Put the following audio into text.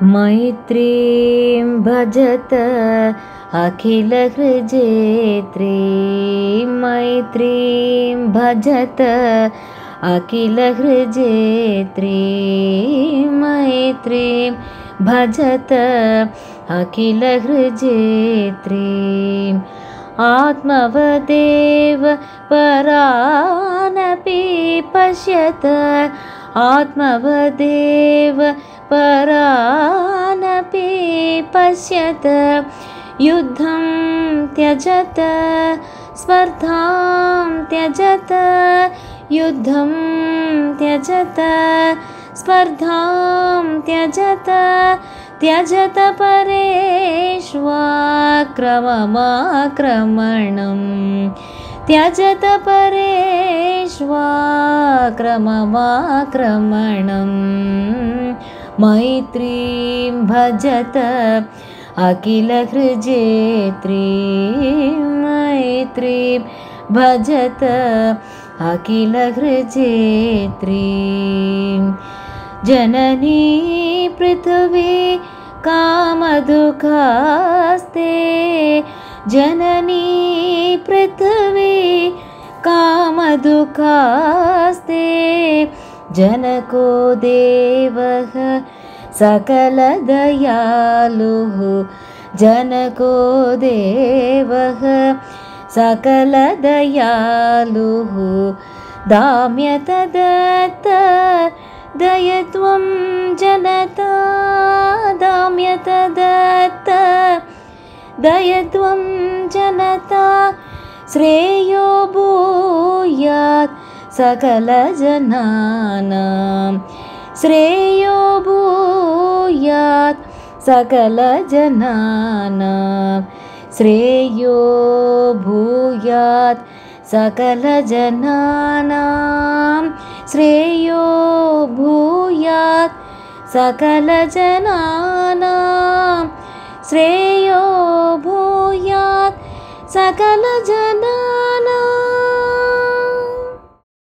मैत्रीं भजत अखिलहृजेत्रीं मैत्रीं भजत अखिलहृजेत्रीं मैत्रीं भजत अखिलहृजेत्रीम् आत्मवदेव परानपि पश्यत आत्मवदेव परानपि पश्यत युद्धं त्यजत स्पर्धां त्यजत युद्धं त्यजत स्पर्धां त्यजत त्यजत परेष्वाक्रममाक्रमणं त्यजत परेष्वाक्रममाक्रमणं मैत्रीं भजत अखिलहृजेत्रीं मैत्रीं भजत अखिलहृजेत्रीं जननी पृथिवी कामदुःखास्ते जननी पृथिवी कामदुःखास्ते जनको देवः सकलदयालुः जनको देवः सकलदयालुः दाम्यतदत्त दयत्वं जनता दाम्यतदत्त दयत्वं जनता श्रेयो भूयात् सकलजनानां श्रेयो भूयात् सकलजनानां श्रेयो भूयात् सकलजनानां श्रेयो भूयात् सकलजनानां श्रेयो भूयात् सकलजनानां